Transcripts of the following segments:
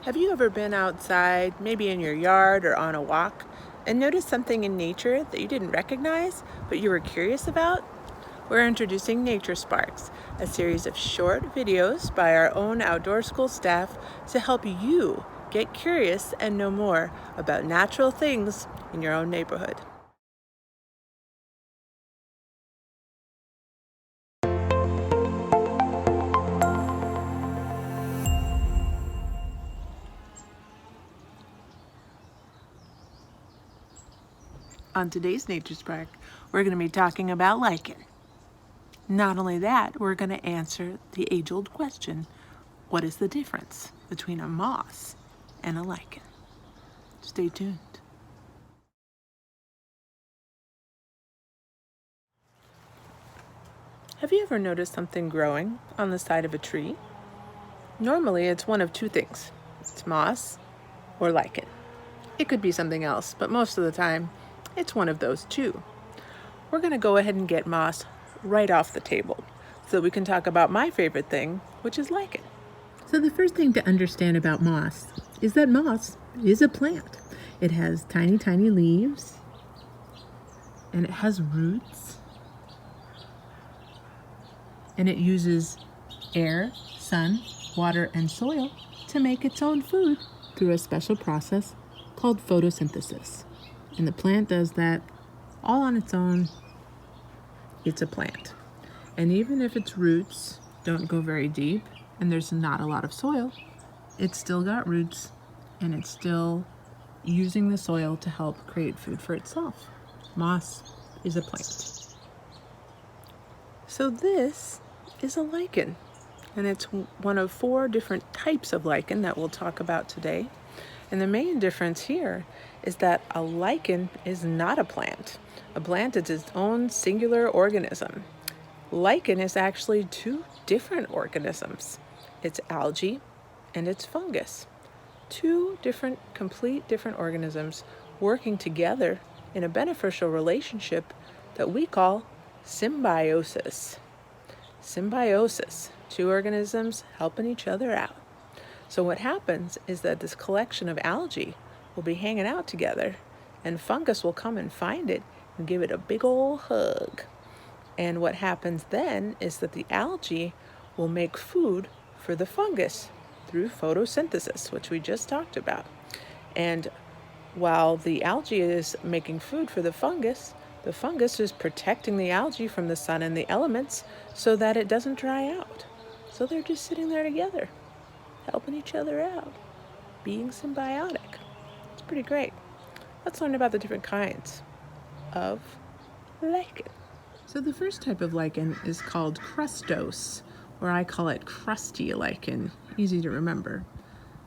Have you ever been outside, maybe in your yard or on a walk, and noticed something in nature that you didn't recognize, but you were curious about? We're introducing Nature Sparks, a series of short videos by our own outdoor school staff to help you get curious and know more about natural things in your own neighborhood. On today's Nature Spark, we're going to be talking about lichen. Not only that, we're going to answer the age-old question, what is the difference between a moss and a lichen? Stay tuned. Have you ever noticed something growing on the side of a tree? Normally, it's one of two things. It's moss or lichen. It could be something else, but most of the time, it's one of those two. We're going to go ahead and get moss right off the table so we can talk about my favorite thing, which is lichen. So the first thing to understand about moss is that moss is a plant. It has tiny, tiny leaves, and it has roots, and it uses air, sun, water, and soil to make its own food through a special process called photosynthesis. And the plant does that all on its own. It's a plant. And even if its roots don't go very deep and there's not a lot of soil, it's still got roots and it's still using the soil to help create food for itself. Moss is a plant. So this is a lichen, and it's one of 4 different types of lichen that we'll talk about today. And the main difference here is that a lichen is not a plant. A plant is its own singular organism. Lichen is actually 2 different organisms. It's algae and it's fungus. 2 different, complete different organisms working together in a beneficial relationship that we call symbiosis. Symbiosis, 2 organisms helping each other out. So what happens is that this collection of algae will be hanging out together, and fungus will come and find it and give it a big old hug. And what happens then is that the algae will make food for the fungus through photosynthesis, which we just talked about. And while the algae is making food for the fungus is protecting the algae from the sun and the elements so that it doesn't dry out. So they're just sitting there together, helping each other out, being symbiotic. It's pretty great. Let's learn about the different kinds of lichen. So the first type of lichen is called crustose, or I call it crusty lichen. Easy to remember.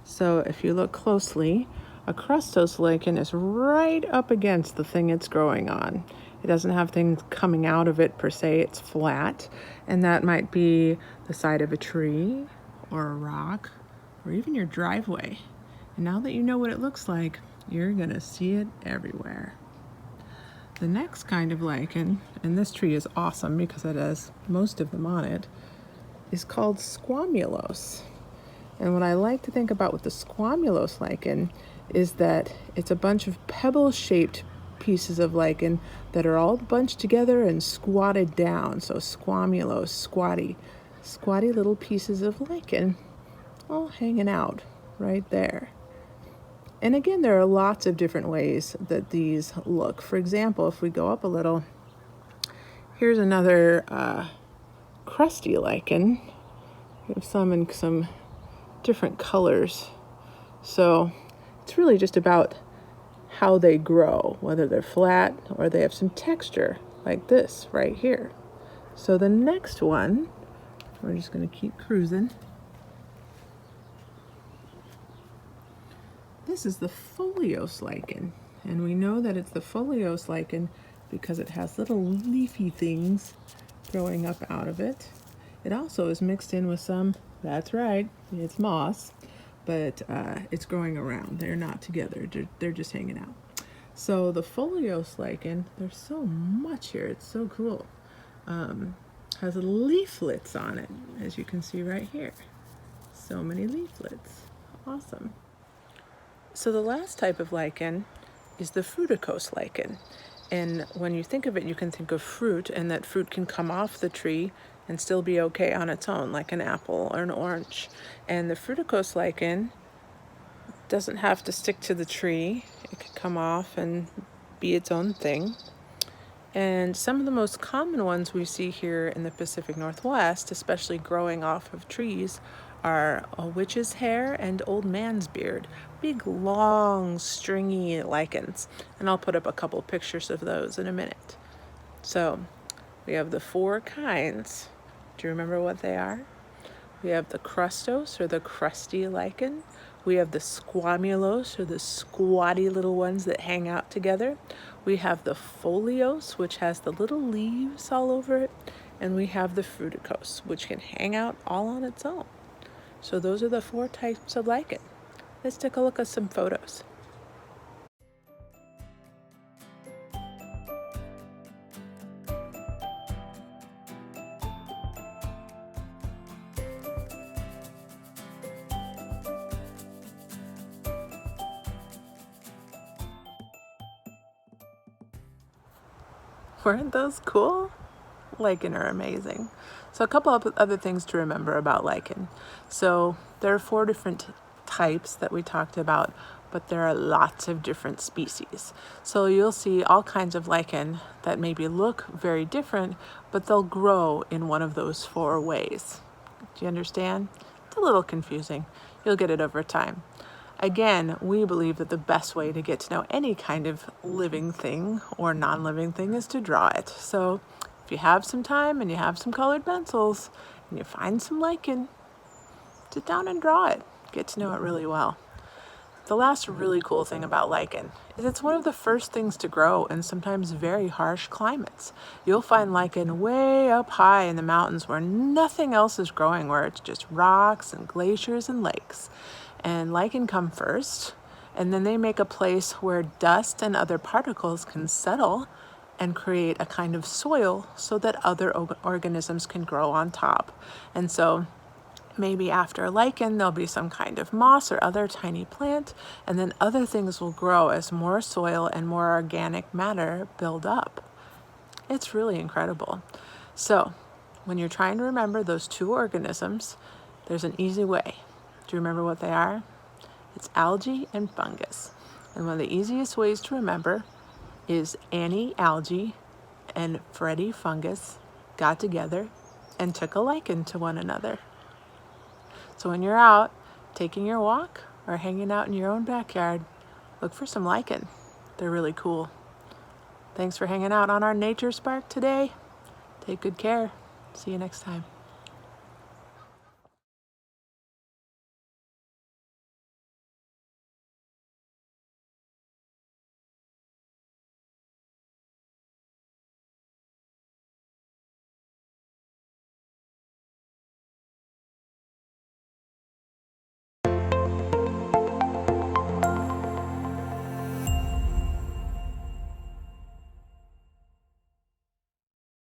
So if you look closely, a crustose lichen is right up against the thing it's growing on. It doesn't have things coming out of it per se, it's flat, and that might be the side of a tree or a rock or even your driveway. And now that you know what it looks like, you're gonna see it everywhere. The next kind of lichen, and this tree is awesome because it has most of them on it, is called squamulose. And what I like to think about with the squamulose lichen is that it's a bunch of pebble-shaped pieces of lichen that are all bunched together and squatted down. So squamulose, squatty little pieces of lichen all hanging out right there. And again, there are lots of different ways that these look. For example, if we go up a little, here's another crusty lichen. We have some in some different colors. So it's really just about how they grow, whether they're flat or they have some texture like this right here. So the next one, we're just going to keep cruising. This is the foliose lichen, and we know that it's the foliose lichen because it has little leafy things growing up out of it. It also is mixed in with some, that's right, it's moss, but it's growing around. They're not together, they're just hanging out. So the foliose lichen, there's so much here, it's so cool. Has leaflets on it, as you can see right here. So many leaflets, awesome. So the last type of lichen is the fruticose lichen. And when you think of it, you can think of fruit, and that fruit can come off the tree and still be okay on its own, like an apple or an orange. And the fruticose lichen doesn't have to stick to the tree. It can come off and be its own thing. And some of the most common ones we see here in the Pacific Northwest, especially growing off of trees, are a witch's hair and old man's beard. Big, long, stringy lichens. And I'll put up a couple pictures of those in a minute. So we have the 4 kinds. Do you remember what they are? We have the crustose, or the crusty lichen. We have the squamulose, or the squatty little ones that hang out together. We have the foliose, which has the little leaves all over it. And we have the fruticose, which can hang out all on its own. So those are the 4 types of lichen. Let's take a look at some photos. Weren't those cool? Lichen are amazing. So a couple of other things to remember about lichen. So there are 4 different types that we talked about, but there are lots of different species. So you'll see all kinds of lichen that maybe look very different, but they'll grow in one of those 4 ways. Do you understand? It's a little confusing. You'll get it over time. Again, we believe that the best way to get to know any kind of living thing or non-living thing is to draw it. So if you have some time and you have some colored pencils and you find some lichen, sit down and draw it. Get to know it really well. The last really cool thing about lichen is it's one of the first things to grow in sometimes very harsh climates. You'll find lichen way up high in the mountains where nothing else is growing, where it's just rocks and glaciers and lakes. And lichen come first, and then they make a place where dust and other particles can settle and create a kind of soil so that other organisms can grow on top. And so maybe after lichen, there'll be some kind of moss or other tiny plant, and then other things will grow as more soil and more organic matter build up. It's really incredible. So when you're trying to remember those 2 organisms, there's an easy way. Do you remember what they are? It's algae and fungus. And one of the easiest ways to remember is Annie algae and Freddie fungus got together and took a lichen to one another. So when you're out taking your walk or hanging out in your own backyard, look for some lichen. They're really cool. Thanks for hanging out on our Nature Spark today. Take good care. See you next time.